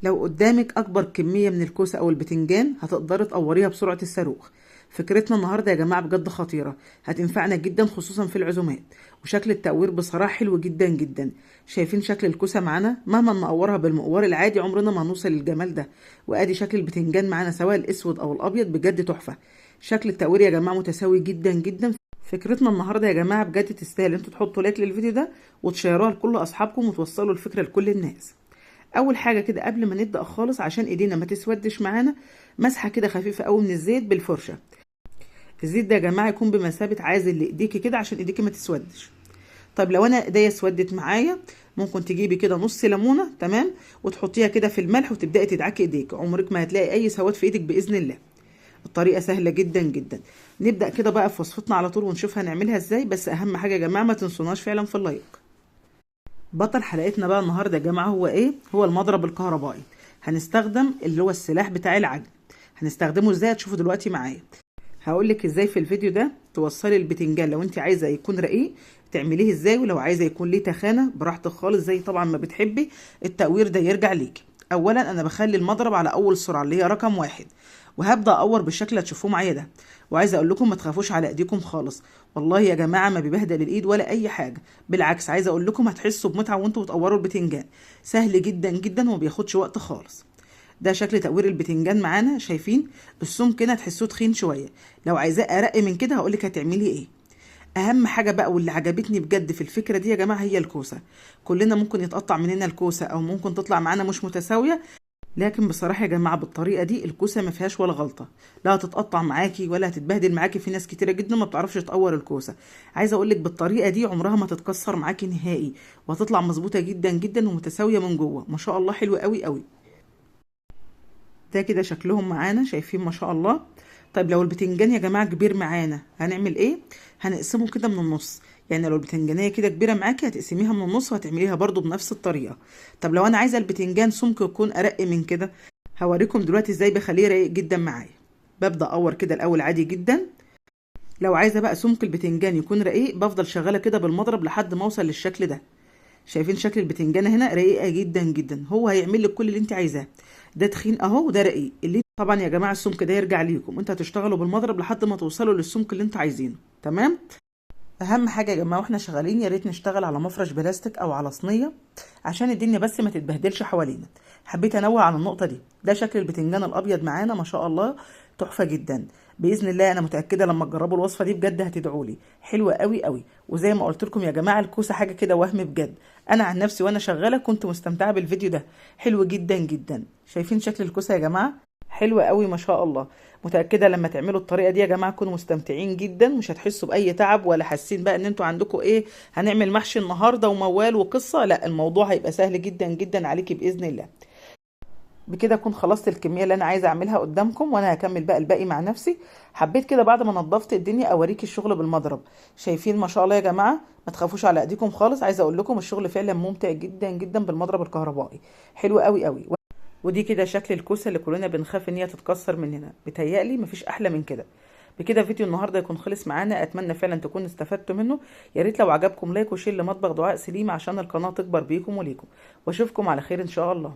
لو قدامك اكبر كمية من الكوسة او البتنجان هتقدري تقوريها بسرعة الصاروخ. فكرتنا النهاردة يا جماعة بجد خطيرة، هتنفعنا جدا خصوصا في العزومات. وشكل التقوير بصراحة حلو جدا جدا. شايفين شكل الكوسة معانا؟ مهما نقورها بالمقوار العادي عمرنا ما هنوصل للجمال ده. وادي شكل البتنجان معانا سواء الاسود او الابيض بجد تحفة. شكل التقوير يا جماعة متساوي جدا جدا. فكرتنا النهارده يا جماعة بجد تستاهل انتوا تحطوا لايك للفيديو ده وتشيروها لكل اصحابكم وتوصلوا الفكرة لكل الناس. اول حاجه كده قبل ما نبدا خالص عشان ايدينا ما تسودش معانا، مسحه كده خفيفه قوي من الزيت بالفرشه. الزيت ده يا جماعه يكون بمثابه عازل لايديكي كده عشان ايديكي ما تسودش. طيب لو انا ايديا اسودت معايا، ممكن تجيبي كده نص ليمونه تمام وتحطيها كده في الملح وتبداي تدعكي ايديك، عمرك ما هتلاقي اي سواد في ايدك باذن الله. الطريقه سهله جدا جدا. نبدا كده بقى في وصفتنا على طول ونشوف هنعملها ازاي، بس اهم حاجه يا جماعه ما تنسوناش فعلا في اللايك. بطل حلقتنا بقى النهارده يا جماعه هو ايه؟ هو المضرب الكهربائي. هنستخدم اللي هو السلاح بتاع العجل. هنستخدمه ازاي هتشوفوا دلوقتي معايا. هقول لك ازاي في الفيديو ده توصلي البتنجان لو انت عايزه يكون رقيق تعمليه ازاي، ولو عايزه يكون ليه تخانه براحتك خالص زي طبعا ما بتحبي. التقوير ده يرجع ليكي. اولا انا بخلي المضرب على اول سرعه اللي هي رقم 1، وهبدا اقور بالشكل اللي هتشوفوه معايا ده. وعايزه اقول لكم ما تخافوش على ايديكم خالص، والله يا جماعه ما بيبهدل الايد ولا اي حاجه. بالعكس عايزه اقول لكم هتحسوا بمتعه وانتوا بتقوروا البتنجان. سهل جدا جدا وما بياخدش وقت خالص. ده شكل تقوير البتنجان معانا. شايفين السمك كده تحسوه تخين شويه. لو عايزاه ارق من كده هقولك هتعملي ايه. اهم حاجه بقى واللي عجبتني بجد في الفكره دي يا جماعه هي الكوسه. كلنا ممكن يتقطع مننا الكوسه او ممكن تطلع معانا مش متساويه، لكن بصراحه يا جماعه بالطريقه دي الكوسه ما فيهاش ولا غلطه. لا هتتقطع معاكي ولا هتتبهدل معاكي. في ناس كتيره جدا ما بتعرفش تقور الكوسه. عايزه اقول لك بالطريقه دي عمرها ما تتكسر معاكي نهائي، وهتطلع مظبوطه جدا جدا ومتساويه من جوه ما شاء الله. حلوه قوي قوي. ده كده شكلهم معانا شايفين ما شاء الله. طيب لو البتنجان يا جماعه كبير معانا هنعمل ايه؟ هنقسمه كده من النص. يعني لو البتنجانيه كده كبيره معاكي هتقسميها من النص وهتعمليها برضو بنفس الطريقه. طب لو انا عايزه البتنجان سمكه يكون ارق من كده، هوريكم دلوقتي ازاي بخليه رقيق جدا معايا. ببدا اقور كده الاول عادي جدا. لو عايزه بقى سمك البتنجان يكون رقيق بفضل شغاله كده بالمضرب لحد ما اوصل للشكل ده. شايفين شكل البتنجانه هنا رقيقه جدا جدا. هو هيعمل لك كل اللي انت عايزاه. ده تخين اهو وده رقيق. اللي طبعا يا جماعه السمك ده يرجع ليكم، انتوا هتشتغلوا بالمضرب لحد ما توصلوا للسمك اللي انتوا عايزينه. تمام. اهم حاجه يا جماعه واحنا شغالين يا ريت نشتغل على مفرش بلاستيك او على صينيه عشان الدنيا بس ما تتبهدلش حوالينا. حبيت انوه عن النقطه دي. ده شكل البتنجان الابيض معانا ما شاء الله. تحفه جدا. باذن الله انا متاكده لما تجربوا الوصفه دي بجد هتدعوا لي. حلوه قوي قوي. وزي ما قلت لكم يا جماعه الكوسه حاجه كده وهم بجد. انا عن نفسي وانا شغاله كنت مستمتعه بالفيديو ده. حلو جدا جدا. شايفين شكل الكوسه يا جماعه؟ حلوة قوي ما شاء الله. متأكدة لما تعملوا الطريقة دي يا جماعة تكونوا مستمتعين جدا، مش هتحسوا بأي تعب ولا حاسين بقى ان انتوا عندكم ايه هنعمل محشي النهاردة وموال وقصة. لا الموضوع هيبقى سهل جدا جدا عليكي بإذن الله. بكده اكون خلصت الكمية اللي انا عايزة اعملها قدامكم وانا هكمل بقى الباقي مع نفسي. حبيت كده بعد ما نضفت الدنيا اوريكي الشغل بالمضرب. شايفين ما شاء الله يا جماعة؟ ما تخافوش على ايديكم خالص. عايزة اقول لكم الشغل فعلا ممتع جدا جدا بالمضرب الكهربائي. حلو قوي قوي. ودي كده شكل الكوسه اللي كلنا بنخاف ان هي تتكسر مننا. بتهيألي مفيش احلى من كده. بكده فيديو النهارده يكون خلص معانا. اتمنى فعلا تكونوا استفدتوا منه. يا ريت لو عجبكم لايك وشير لمطبخ دعاء سليم عشان القناه تكبر بيكم وليكم. واشوفكم على خير ان شاء الله.